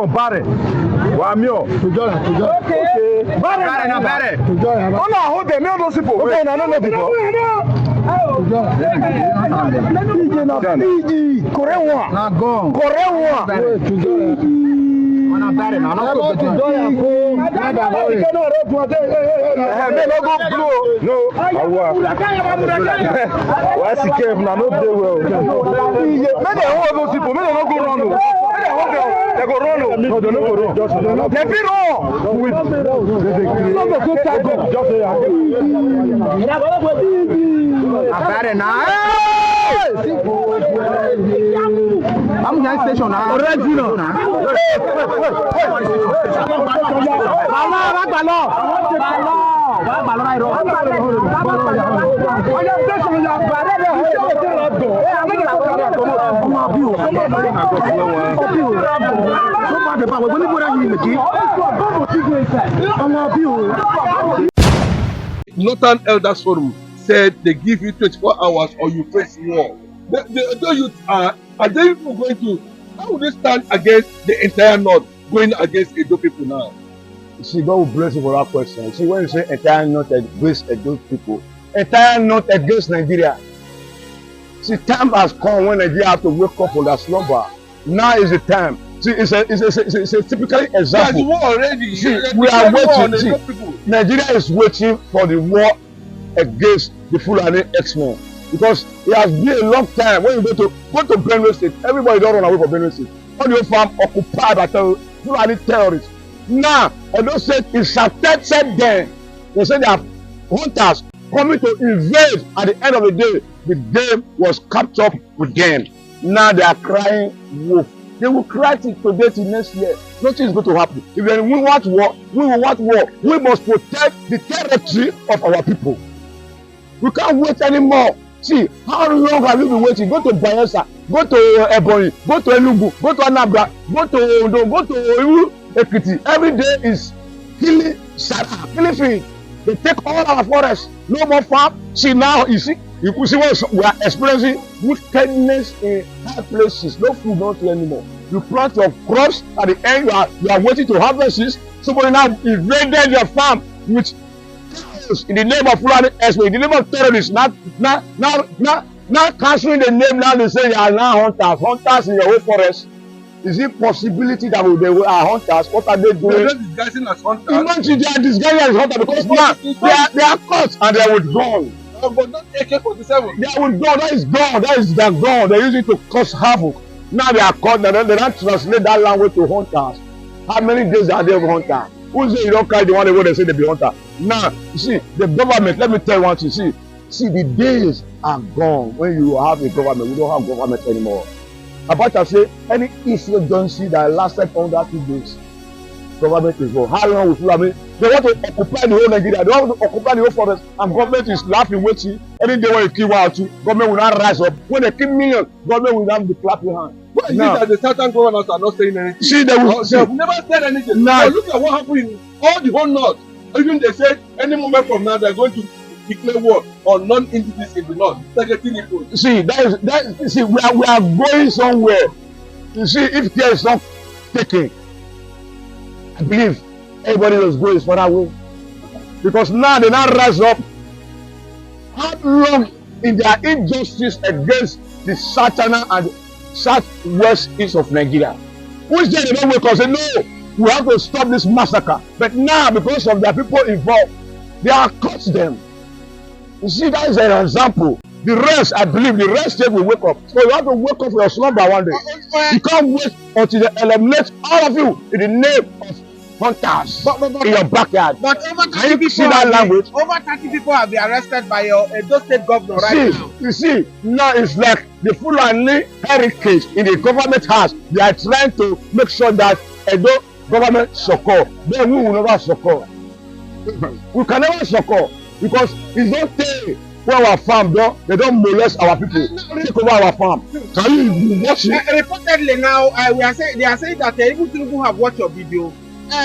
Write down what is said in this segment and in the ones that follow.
Bare. Wamio. Okay. Bare na bare. Oh no, hold them. Me no people. Okay, no people. Fiji. Korewa. Na go. Korewa. Ona bare na no go to go. Na da go. Me no go blow. No. Awa. What's the cave na no dey well. Me dey hold those people. Me no go run. They go run. No, they no go run. They be run. With Abare na. I'm going station now. Original. Northern Elders Forum said they give you 24 hours or you face war. The youth are they even going to, how would they stand against the entire North going against Edo people now? See, God will bless you for that question. See, when you say entire North against Edo people, entire North against Nigeria. See, time has come when Nigeria have to wake up from that slumber. Now is the time. See, it's a typical example. War already. See, we are waiting. See, Nigeria is waiting for the war against the Fulani X-Men. Because it has been a long time. When you go to Benue State, everybody don't run away from Benue State. All your farm occupied by Fulani terrorists. Now, Edo State is started then. They say they have hunters coming to invade. At the end of the day, the game was captured with them. Now they are crying wolf. They will cry till today till next year. Nothing is going to happen. If we want war, we will want war. We must protect the territory of our people. We can't wait anymore. See, how long have you been waiting? Go to Bayelsa, go to Ebonyi, go to Enugu, go to Anambra, go to Ondo, go to Ekiti. Every day is killing field. They take all our forests. No more farm. See now, you see what we are experiencing wickedness in high places. No food, not anymore. You plant your crops at the end. You are waiting to harvest this. Somebody now invaded your farm with in the name of Fulani Expo, in the name of terrorists. Now canceling the name. Now they say they are now hunters in your own forest. Is it possibility that they are hunters? What are they doing? They're disguising as hunters. Imagine they are disguising as hunters because now they are caught and they are withdrawn. But not AK-47. They are withdrawn. That is gone. That is their gone. They use it to cause havoc. Now they are caught. They don't translate that language to hunters. How many days are they of hunter? Who say you don't carry the one way they say they be hunter? Now, you see, the government, let me tell you one thing. See, the days are gone when you have a government. We don't have government anymore. Abacha say any insurgency that lasted under 2 days, government is gone. How long will Fulani? They want to occupy the whole Nigeria. They want to occupy the whole forest, and government is laughing, waiting. Any day when you kill one or two, government will not rise up. When they kill millions, government will not be clapping hands. Why is it that the certain governors are not saying anything? See, they have never said anything. Now look at what happened in all the whole North. Even they said any moment from now they are going to declare war on non-indigenous in the North. See, see, we are going somewhere. You see, if care is not taken, I believe everybody was going for that way. Because now they now rise up. How long in their injustice against the Satana and southwest east of Nigeria? Which day they don't wake up and say, no, we have to stop this massacre. But now, because of the people involved, they are caught them. You see, that is an example. The rest, I believe, the rest state will wake up. So you have to wake up for your slumber one day. You can't wait until they eliminate all of you in the name of hunters in your backyard. But over 30 people have been arrested by your Edo State governor right now. You see, now it's like the Fulani heritage in the government house. They are trying to make sure that Edo government succor. Then we will never succor. We can never succor because it's not there where our farm they don't molest our people. Take over our farm. Can you watch it? Reportedly now, they are saying that even people have watched your video.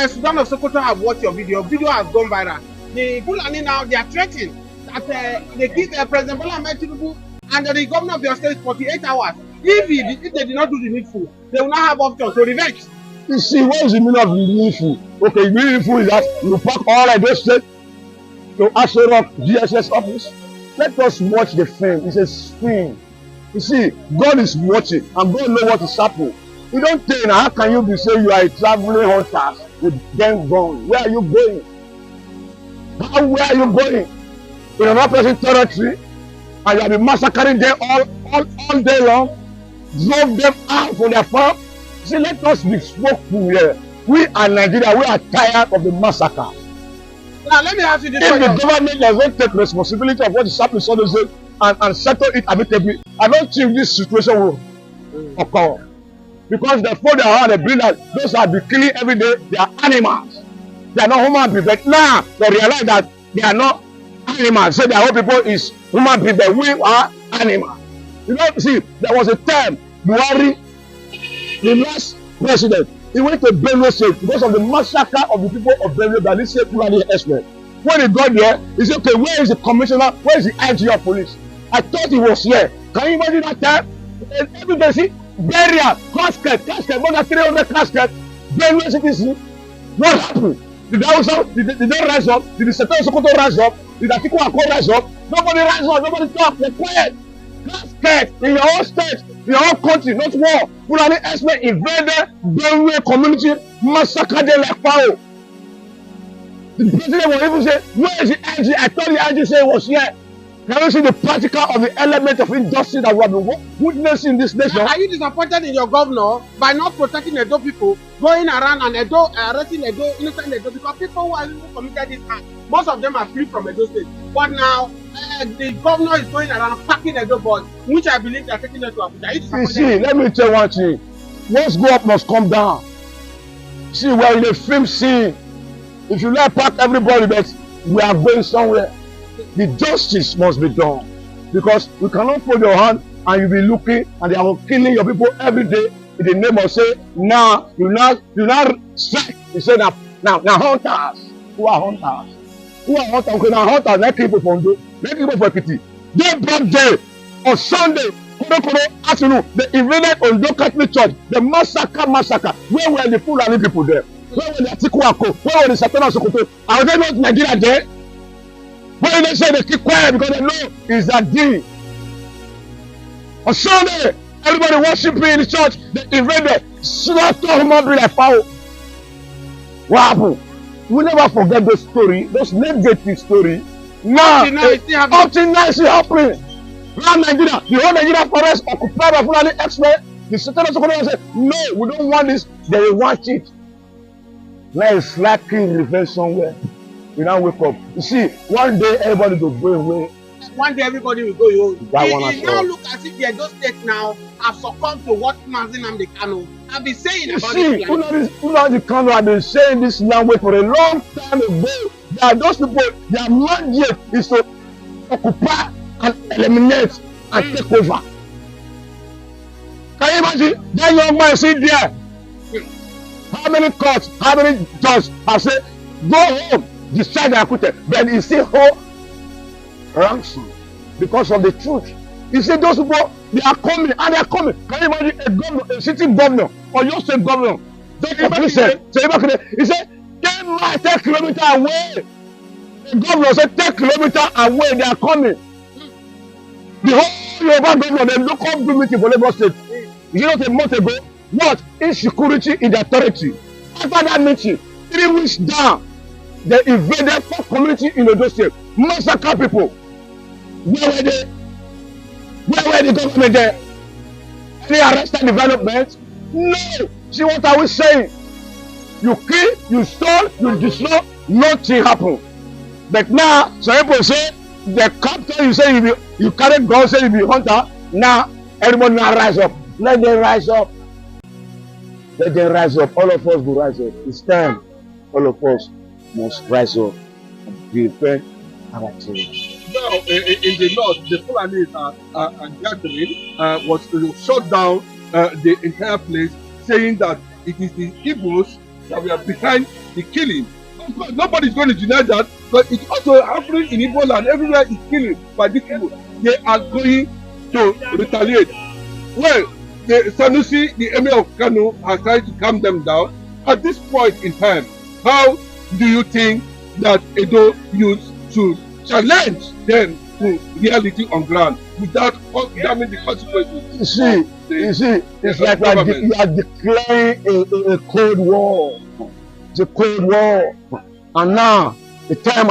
Sudan of Sokoto have watched your video. Video has gone viral. The Fulani now they are threatening that they give President Bola Ahmed Tinubu and the governor of your state 48 hours. If they did not do the needful, they will not have options to revenge. You see, what is the meaning of meaningful? Okay, meaningful is that you pack all of those states to Aso Rock GSS office. Let us watch the film. It's a film. You see, God is watching and God knows what is happening. You don't think, how can you be saying you are a traveling hunter with them gone? Where are you going? Where are you going? In another person's territory, and you have been massacring them all day long, drove them out from their farm. See, let us be spoken here. We are Nigeria, we are tired of the massacre. Now let me ask you this If question. the government doesn't take responsibility of what is happening so and settle it amicably, I don't think this situation will occur. Because they fold their hand, they bring that those that be killing every day, they are animals. They are not human beings. But now they realize that they are not animals. So their whole people is human beings, but we are animals. You know, see, there was a time Buhari, the last president, he went to Benue State because of the massacre of the people of Benue by this same Fulani herdsmen. When he got there, he said, okay, where is the commissioner? Where is the IG of police? I thought he was here. Can you imagine that time? And everybody see, burial, casket, more than 300 caskets, Benue City. What happened? Did they rise up? Did the Seton Sokoto rise up? Did the Atiku Akko rise up? Nobody rise up, nobody talk, they're quiet. Casket in your own state, in your own country, not war. Fulani herdsmen invaded Benue community, massacred them like fowl. The president will even say, where is the IG? I thought the IG said it was here. Can you see the practical of the element of injustice that we have been witnessing in this nation? Are you disappointed in your governor by not protecting Edo people, going around and arresting innocent Edo, because people who have even committed this act, most of them are free from Edo State. But now, the governor is going around packing Edo boys, which I believe they are taking them to Abuja. Are you disappointed? See, let me tell you one thing. What's go up must come down. See, we're in a film scene. If you let pack everybody, but we are going somewhere. The justice must be done, because you cannot fold your hand and you be looking and they are killing your people every day in the name of say now you now strike. You say now hunters. Who are hunters? Okay, now hunters, let people from do, let people for Ekiti. They brought there on Sunday, afternoon, they invaded Ondo Catholic Church, the massacre. Where were the Fulani people there? Where were the Atiku Akko? Where were the Seton Sokoto? Are they not Nigeria there? When they say they keep quiet because they know it's that deal. On Sunday, everybody worshiping in the church, they invaded, slaughter human being like fowl. What happened? We never forget those stories, those negative stories. Now, up till now, it's happening. Around Nigeria, the whole Nigeria forest occupied by Fulani herdsmen. The Seton Sokoto said, no, we don't want this. They will want it. Now it's lacking revenge somewhere. We now wake up. You see, one day everybody will go away. One day everybody will go home. It now look as if those states now have succumbed to what Mazi Nnamdi Kanu have been saying you about see, this. Nnamdi Kanu have been saying this language for a long time ago. That those people, their mandate is to occupy and eliminate and take over. Can you imagine that young man sitting there? How many courts, how many judges have said, go home? Decide and acquitted, but he still hold ransom because of the truth. He said those people, they are coming and they are coming. Can you imagine a governor, a sitting governor or your state governor? He said 10 kilometers away. The governor said 10 kilometers away, they are coming. The whole Yoruba governor, they look up to meeting for Lagos State. You know, a month ago, what? Insecurity in the authority. After that meeting, 3 weeks down, they invaded 4 communities in Ondo State, massacre people. Where were they? Where were the government there? They arrested development? No. See what are we saying? You kill, you stole, you destroy, nothing happened. But now, some people say the captain, you say you carry guns, say you be hunter. Now everybody now rise up. Let them rise up. Let them rise up. All of us will rise up. It's time. All of us must rise up and defend our territory. Now, in the north, the Fulani gathering was shut down the entire place, saying that it is the Igbos that were behind the killing. Of course, nobody is going to deny that, but it's also happening in Igbo land. Everywhere is killing by these people. They are going to retaliate. Well, the Sanusi, the Emir of Kano, has tried to calm them down. At this point in time, how do you think that Edo youth should challenge them to reality on ground without damning the consequences? You see, it's like you are declaring a cold war. It's a cold war. And now, the time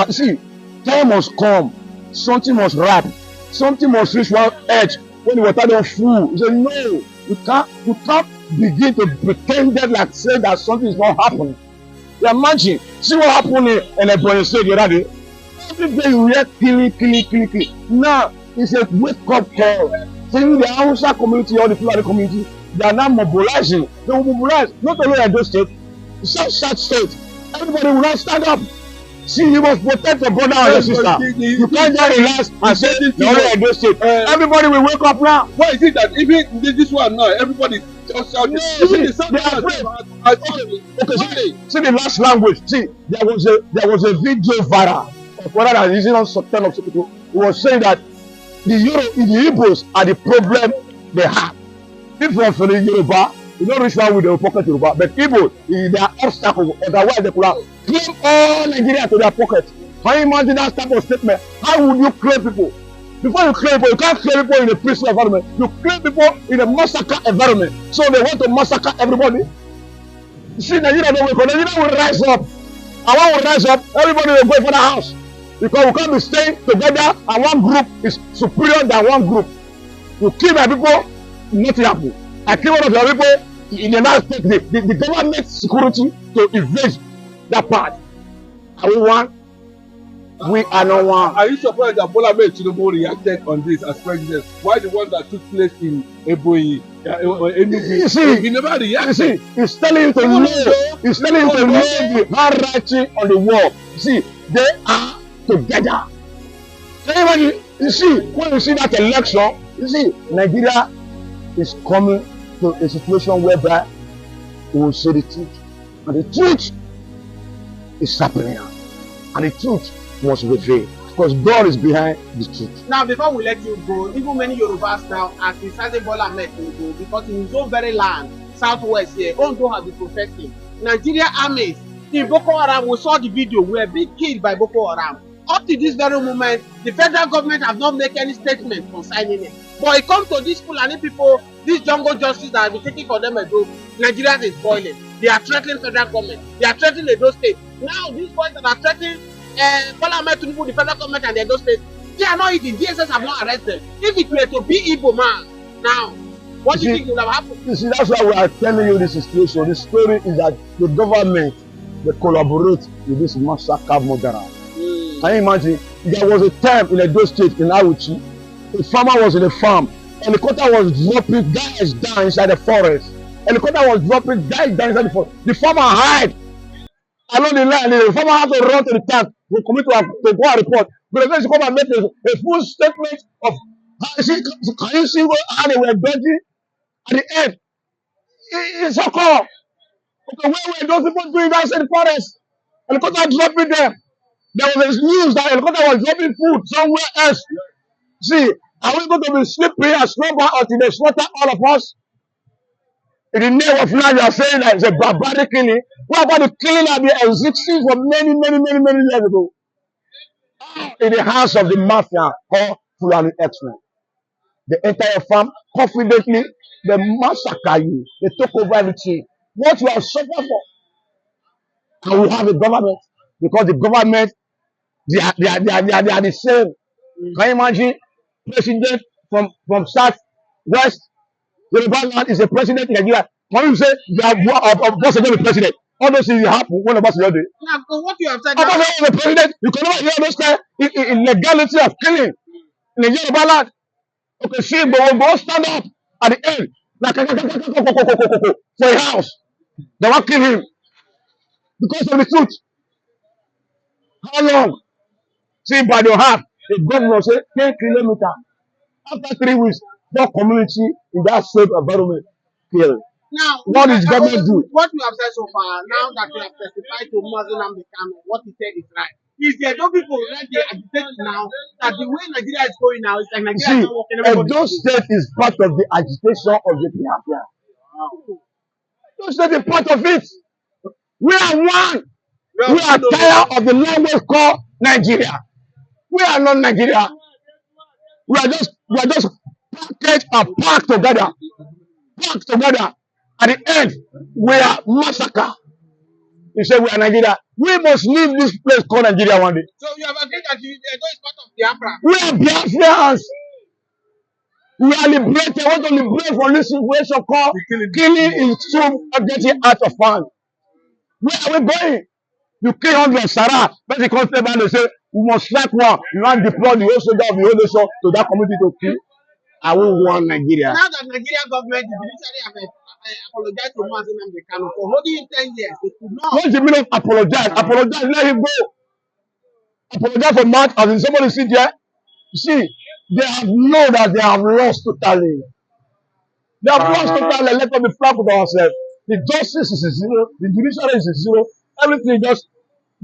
must come. Something must wrap. Something must reach one edge when the water don't full. You say, no, you can't begin to pretend that like say that something is not happening. You imagine, see what happened in a Borno State the other day. Every day you hear killing. Now, it's a wake-up call. Saying the Hausa community or the Fulani community, they are now mobilizing. They will mobilize, not only Edo State, South State. Everybody will not stand up. See, you must protect your brother and your sister. You can't just relax and say, no, Edo State. Everybody will wake up now. Why is it that even this one now, everybody just shouting? They are afraid. Okay, see the last language. See, there was a video viral of one that is on Sultan of Sokoto. He was saying that the Igbos are the problem they have. People from the Yoruba, you don't reach out with the pocket Yoruba, but Igbo, they are obstacles. Otherwise, they could have claim all Nigeria to their pocket. Can you imagine that type of statement? How would you claim people? Before you claim people, you can't claim people in a peaceful environment. You claim people in a massacre environment. So they want to massacre everybody. You see, Nigeria don't wake up. Nigeria will rise up. And when we rise up, everybody will go for the house. Because we can't be staying together and one group is superior than one group. You kill my people, nothing happen. I kill one of your people, in the United States, the government security to evade that part. Are we one? We are not one. Are you surprised that Bola Ahmed Tinubu reacted on this as president? Why the one that took place in Ebonyi, Enugu? You see, he never reacted. You see, he's telling you to know. He's telling you to know the handwriting on the wall. You see, they are together. Anybody, you see, when you see that election, you see, Nigeria is coming to a situation whereby we will say the truth. And the truth is happening now. And the truth must reveal. Because God is behind the truth. Now, before we let you go, even many Yorubas now are criticizing Bola Ahmed Tinubu because in his own very land, southwest here, Ondo has been protecting. Nigeria armies in Boko Haram, we saw the video, were being killed by Boko Haram. Up to this very moment, the federal government has not made any statement concerning it. But it comes to these Fulani people, this jungle justice that have been taking for them Edo, Nigeria is boiling. They are threatening federal government. They are threatening Edo State. Now, these boys that are threatening Bola Ahmed Tinubu, the federal government and the Edo State, they are not eating. DSS have not arrested. If it were to be Igbo man, now, what do you think would have happened? You see, that's why we are telling you this situation. The story is that the government, they collaborate with this massacre murderer. Can you imagine? There was a time in Edo State, in Awuchi, a farmer was in a farm. Helicopter was dropping guys down inside the forest. Helicopter was dropping guys down inside the forest. The farmer hide along the line. The farmer had to run to the tank to commit to go and report. But the come and make a full statement of can you see how they were dodging at the end? It's so cool. Okay, where were those people doing that inside the forest? Helicopter dropping them. There was news that helicopter was dropping food somewhere else. See, are we going to be slippery and snowball until they slaughter all of us? In the name of now, you are saying that it's a barbaric killing. What about the killing that they existed for many years ago? In the hands of the mafia called Fulani X-Men. They enter your farm confidently, they massacre you, they took over everything. What you have suffered for? And we have a government, because the government, they are the same. Can you imagine? President from south west, Yoruba land is a president in Nigeria. When you say they are boss against the president, all those things happen when about the other day. Now, what you have said, the president, you can never hear those kind illegality of killing in the Yoruba land. Okay, see, but we'll go stand up at the end, like for a house. They won't kill him because of the truth. How long? See, by the half, the governor say 10 kilometers. After 3 weeks, no community in that safe environment killed. Now, what is government do? What you have said so far, now that you have testified to Muslim Kano, what he said is right. If the Edo people let the agitate now, that the way Nigeria is going now, it's like Nigeria is not working. Everybody Edo State is part of the agitation of the Biafra. Edo State is part of it. We are one. We are tired of the language called Nigeria. We are not Nigeria. We are just packaged and packed together. Packed together. At the end, we are massacre. You say we are Nigeria. We must leave this place called Nigeria one day. So you have agreed that Edo is part of Biafra. We are Biafrans. We are liberated. We want to liberate from this situation called killing is soon getting out of hand. Where are we going? You kill 100 Sarah, but the constable and they say we must strike one. You want to deploy the whole soldier of the whole nation to that community to kill. I will want Nigeria. Now that Nigeria government is literally apologize to Mazen Namdekano for holding him 10 years, they could not. What's the meaning of apologize? Apologize, let him go. Apologize for mouth as in somebody sit there. See, they have known that they have lost totally. They have lost totally. Let us be frank with ourselves. The justice is a zero, the judiciary is a zero, everything just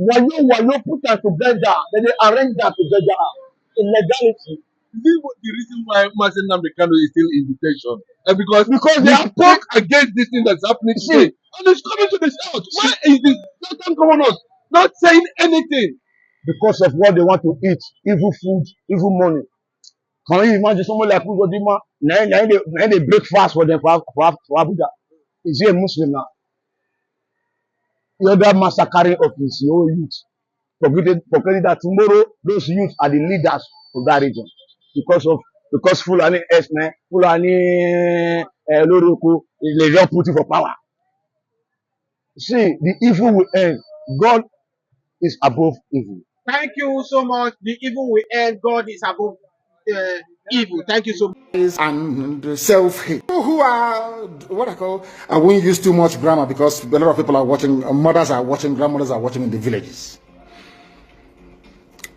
wayo put them together, then they arrange that together in legality. Is this the reason why Mazen Namdekano is still in detention? Because they have talked against this thing that's happening today. And it's coming to the south. Why is this Southern governors not saying anything? Because of what they want to eat, evil food, evil money. Can you imagine someone like Ugodima? Now they break fast for them for Abuja. Is he a Muslim now? The other massacring of his own youth. Forgetting that tomorrow those youth are the leaders of that region. Because Fulani Esme, Fulani Loroku, they don't put it for power. See, the evil will end. God is above evil. Thank you so much. The evil will end. God is above evil. Thank you so much. And self-hate. People who are what I call, I won't use too much grammar because a lot of people are watching, mothers are watching, grandmothers are watching in the villages.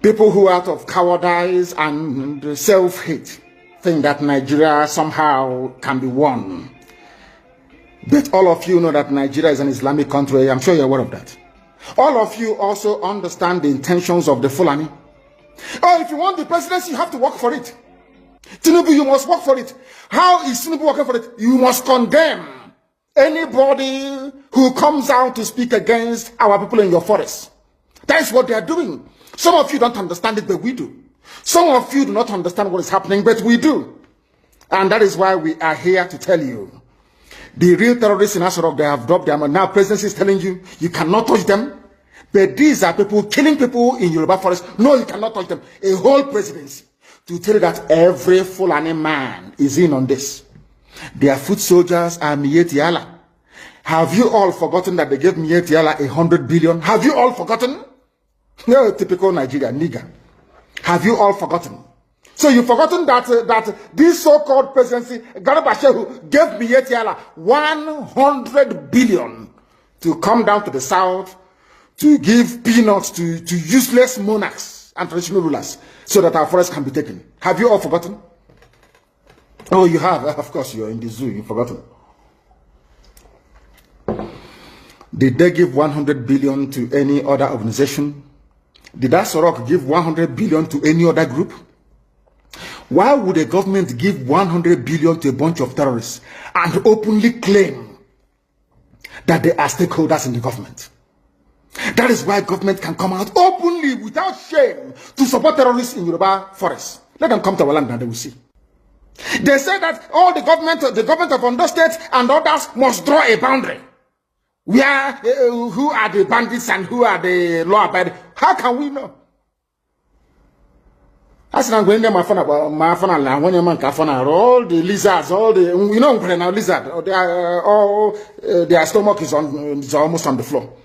People who out of cowardice and self-hate think that Nigeria somehow can be won. But all of you know that Nigeria is an Islamic country. I'm sure you're aware of that. All of you also understand the intentions of the Fulani. Oh, if you want the presidency, you have to work for it. Tinubu, you must work for it. How is Tinubu working for it? You must condemn anybody who comes out to speak against our people in your forest. That is what they are doing. Some of you don't understand it, but we do. Some of you do not understand what is happening, but we do. And that is why we are here to tell you. The real terrorists in Asarok, they have dropped them. And now presidency is telling you, you cannot touch them. But these are people killing people in Yoruba forest. No, you cannot touch them. A whole presidency to tell you that every Fulani man is in on this. Their foot soldiers are Mietiala. Have you all forgotten that they gave Mietiala 100 billion? Have you all forgotten? No, typical Nigeria, nigger. Have you all forgotten? So you've forgotten that this so-called presidency, Garabashehu, gave Mietiala 100 billion to come down to the south to give peanuts to useless monarchs and traditional rulers so that our forests can be taken. Have you all forgotten? Oh, you have. Of course, you're in the zoo. You've forgotten. Did they give 100 billion to any other organization? Did Asorok give 100 billion to any other group? Why would a government give 100 billion to a bunch of terrorists and openly claim that they are stakeholders in the government? That is why government can come out openly without shame to support terrorists in Yoruba forests. Let them come to our land and they will see. They say that all the government of Ondo State and others must draw a boundary. Where who are the bandits and who are the law-abiding? How can we know? As I'm going there, my phone, when your man can all the lizards, all the you know now lizard, they are all their stomach is almost on the floor.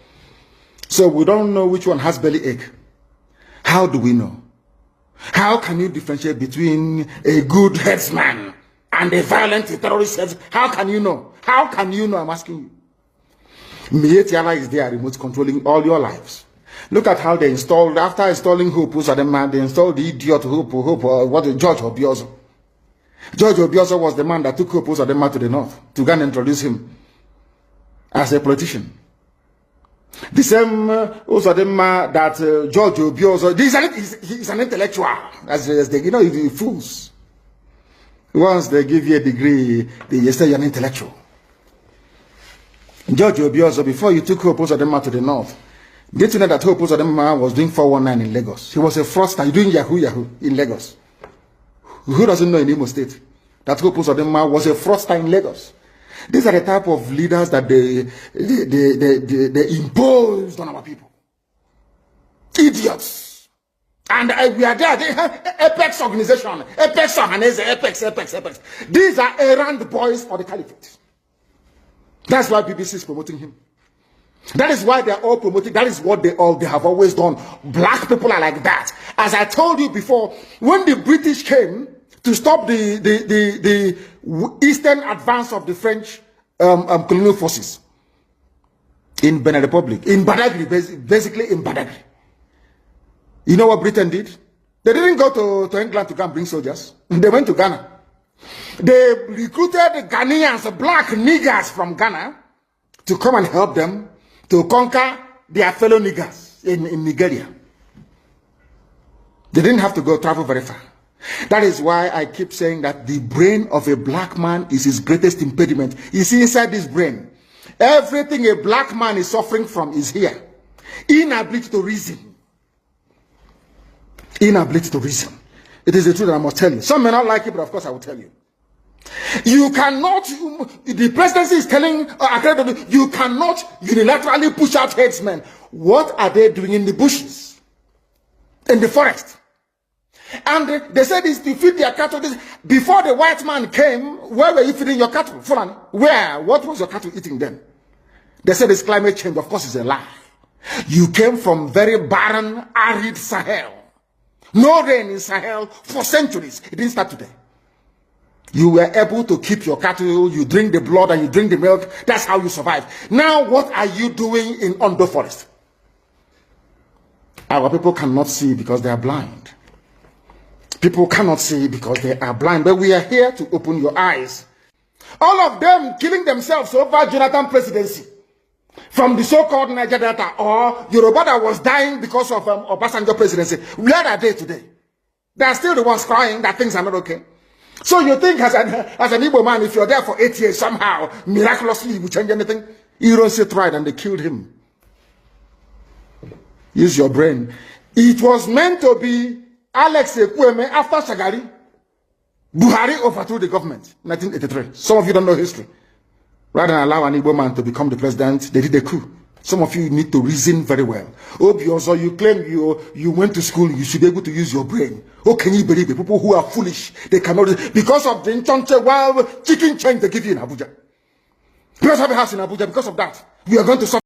So we don't know which one has belly ache. How do we know? How can you differentiate between a good headsman and a violent terrorist headsman? How can you know? How can you know? I'm asking you. Mietiala is there, remote controlling all your lives. Look at how they installed, after installing Hope, they installed the idiot Hope, George Obiozo. George Obiozo was the man that took Hope to the north to go and introduce him as a politician. The same also that George Obiozo, he's an intellectual, as they, you know, you fools. Once they give you a degree, they say you're an intellectual. George Obiozo, before you took Hope Uzodinma to the north, did you know that Hope Uzodinma was doing 419 in Lagos? He was a fraudster doing Yahoo in Lagos. Who doesn't know in Imo State that Hope Uzodinma was a fraudster in Lagos? These are the type of leaders that they imposed on our people. Idiots. And we are there. They have Apex organization. Apex organization. Apex. These are errand boys for the caliphate. That's why BBC is promoting him. That is why they are all promoting. That is what they have always done. Black people are like that. As I told you before, when the British came to stop the eastern advance of the French colonial forces in Benin Republic, in Badagry, basically in Badagry. You know what Britain did? They didn't go to England to come bring soldiers. They went to Ghana. They recruited Ghanaians, black niggers from Ghana, to come and help them to conquer their fellow niggers in Nigeria. They didn't have to go travel very far. That is why I keep saying that the brain of a black man is his greatest impediment. You see, inside this brain, everything a black man is suffering from is here. Inability to reason. Inability to reason. It is the truth that I must tell you. Some may not like it, but of course I will tell you. You cannot, the presidency is telling, you cannot unilaterally push out headsmen. What are they doing in the bushes? In the forest? And they said it's to feed their cattle. Before the white man came, where were you feeding your cattle? Fulani? Where? What was your cattle eating then? They said it's climate change. Of course, it's a lie. You came from very barren, arid Sahel. No rain in Sahel for centuries. It didn't start today. You were able to keep your cattle. You drink the blood and you drink the milk. That's how you survive. Now, what are you doing in Ondo Forest? Our people cannot see because they are blind. People cannot see because they are blind. But we are here to open your eyes. All of them killing themselves over Jonathan presidency. From the so-called Niger Delta or Yoruba that was dying because of Obasanjo presidency. Where are they today? They are still the ones crying that things are not okay. So you think as an Igbo man, if you're there for 8 years, somehow, miraculously, you will change anything? Ironsi tried and they killed him. Use your brain. It was meant to be Alex Ekwueme after Shagari. Buhari overthrew the government in 1983. Some of you don't know history. Rather than allow an Igbo man to become the president, they did a coup. Some of you need to reason very well. Obioso, you claim you went to school, you should be able to use your brain. How can you believe it? People who are foolish, they cannot, because of the Nchonche wild chicken change they give you in Abuja. You don't have a house in Abuja because of that. We are going to suffer.